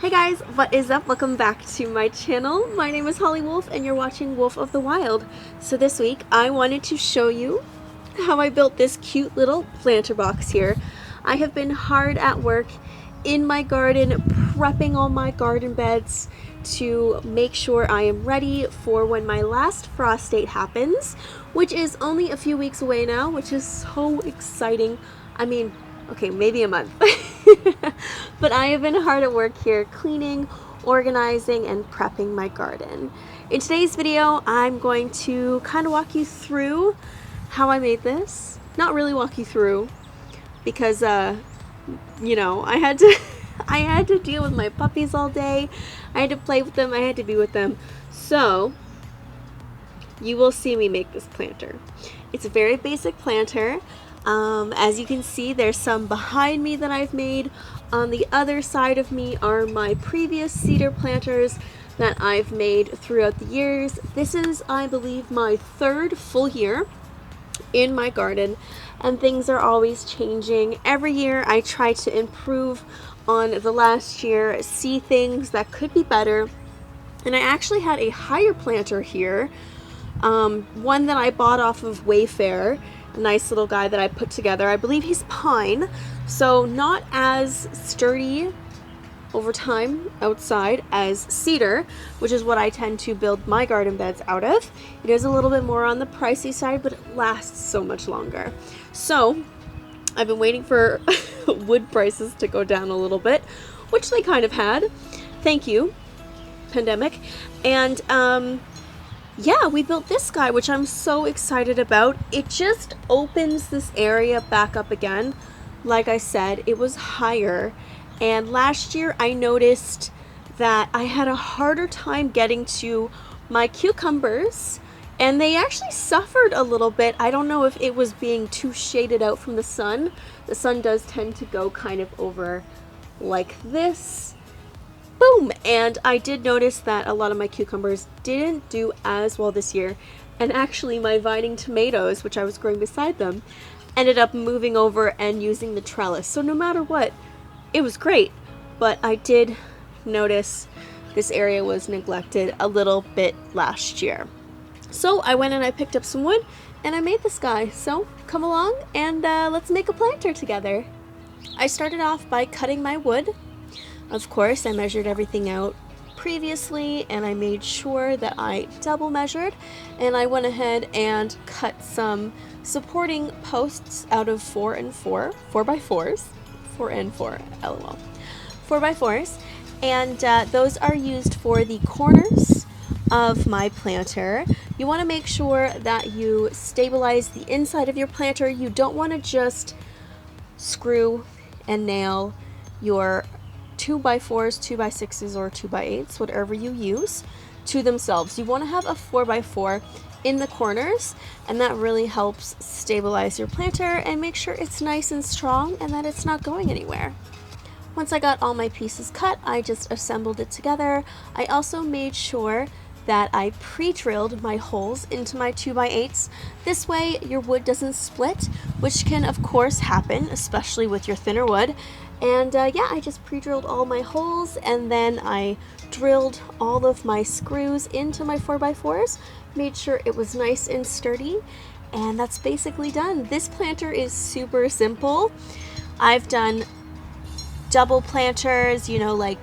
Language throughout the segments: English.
Hey guys, what is up? Welcome back to my channel. My name is Holly Wolf and you're watching Wolf of the Wild. So this week I wanted to show you how I built this cute little planter box here. I have been hard at work in my garden prepping all my garden beds to make sure I am ready for when my last frost date happens, which is only a few weeks away now, which is so exciting. I mean, okay, maybe a month. But I have been hard at work here cleaning, organizing, and prepping my garden. In today's video, I'm going to kind of walk you through how I made this. Not really walk you through because, you know, I had to I had to deal with my puppies all day. I had to play with them. I had to be with them. So you will see me make this planter. It's a very basic planter. As you can see, there's some behind me that I've made. On the other side of me are my previous cedar planters that I've made throughout the years. This is, I believe, my third full year in my garden, and things are always changing. Every year I try to improve on the last year, see things that could be better. And I actually had a higher planter here, one that I bought off of Wayfair, a nice little guy that I put together. I believe he's pine, so not as sturdy over time outside as cedar, which is what I tend to build my garden beds out of. It is a little bit more on the pricey side, but it lasts so much longer. So I've been waiting for wood prices to go down a little bit, which they kind of had. Thank you, pandemic. And yeah, we built this guy, which I'm so excited about. It just opens this area back up again. Like I said, it was higher, and last year I noticed that I had a harder time getting to my cucumbers, and they actually suffered a little bit. I don't know if it was being too shaded out from the sun. The sun does tend to go kind of over like this. Boom! And I did notice that a lot of my cucumbers didn't do as well this year, and actually my vining tomatoes, which I was growing beside them, ended up moving over and using the trellis. So no matter what, it was great, but I did notice this area was neglected a little bit last year. So I went and I picked up some wood and I made this guy. So come along and let's make a planter together. I started off by cutting my wood. Of course, I measured everything out previously and I made sure that I double measured, and I went ahead and cut some supporting posts out of 4x4, 4x4s, 4 lol, 4x4s, and those are used for the corners of my planter. You want to make sure that you stabilize the inside of your planter. You don't want to just screw and nail your 2x4s, 2x6s, or 2x8s, whatever you use, to themselves. You want to have a 4x4 in the corners, and that really helps stabilize your planter and make sure it's nice and strong and that it's not going anywhere. Once I got all my pieces cut, I just assembled it together. I also made sure that I pre-drilled my holes into my 2x8s. This way your wood doesn't split, which can of course happen, especially with your thinner wood. And yeah, I just pre-drilled all my holes, and then I drilled all of my screws into my 4x4s, made sure it was nice and sturdy, and that's basically done. This planter is super simple. I've done double planters, you know, like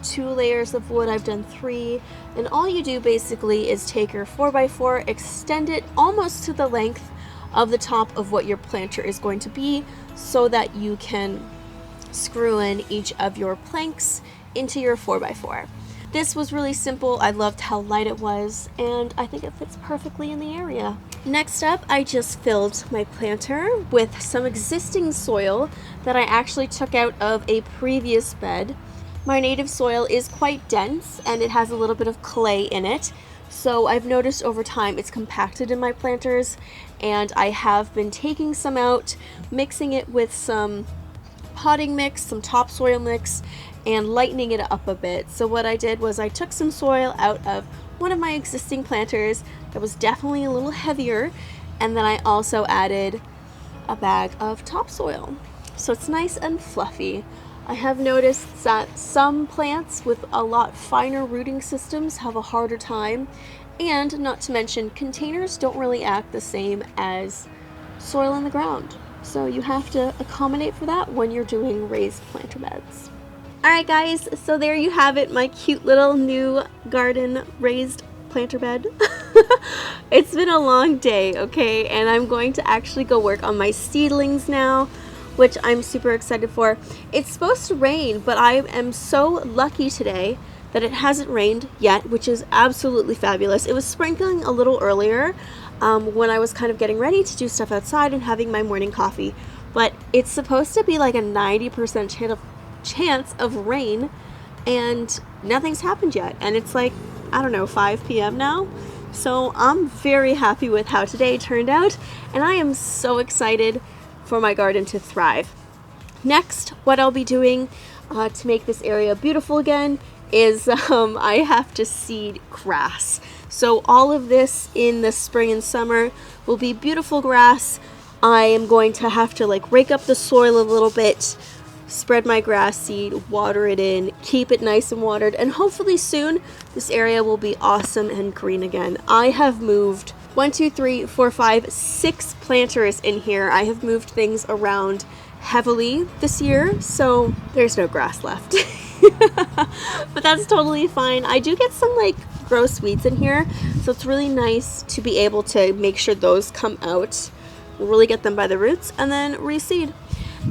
2 layers of wood. I've done 3, and all you do basically is take your 4x4, extend it almost to the length of the top of what your planter is going to be, so that you can screw in each of your planks into your 4x4. This was really simple. I loved how light it was, and I think it fits perfectly in the area. Next up, I just filled my planter with some existing soil that I actually took out of a previous bed. My native soil is quite dense and it has a little bit of clay in it, so I've noticed over time it's compacted in my planters, and I have been taking some out, mixing it with some potting mix, some topsoil mix, and lightening it up a bit. So what I did was I took some soil out of one of my existing planters that was definitely a little heavier, and then I also added a bag of topsoil, so it's nice and fluffy. I have noticed that some plants with a lot finer rooting systems have a harder time, and not to mention containers don't really act the same as soil in the ground. So you have to accommodate for that when you're doing raised planter beds. Alright guys, so there you have it, my cute little new garden raised planter bed. It's been a long day, okay, and I'm going to actually go work on my seedlings now, which I'm super excited for. It's supposed to rain, but I am so lucky today that it hasn't rained yet, which is absolutely fabulous. It was sprinkling a little earlier when I was kind of getting ready to do stuff outside and having my morning coffee, but it's supposed to be like a 90% chance of rain, and nothing's happened yet, and it's like, I don't know, 5 p.m. now. So I'm very happy with how today turned out, and I am so excited for my garden to thrive. Next, what I'll be doing to make this area beautiful again is I have to seed grass. So all of this in the spring and summer will be beautiful grass. I am going to have to like rake up the soil a little bit, spread my grass seed, water it in, keep it nice and watered, and hopefully soon this area will be awesome and green again. I have moved 6 planters in here. I have moved things around heavily this year, so there's no grass left. But that's totally fine. I do get some like gross weeds in here, so it's really nice to be able to make sure those come out, really get them by the roots, and then reseed.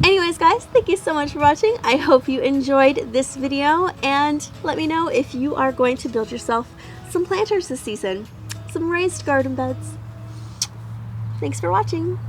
Anyways guys, thank you so much for watching. I hope you enjoyed this video, and let me know if you are going to build yourself some planters this season, some raised garden beds. Thanks for watching.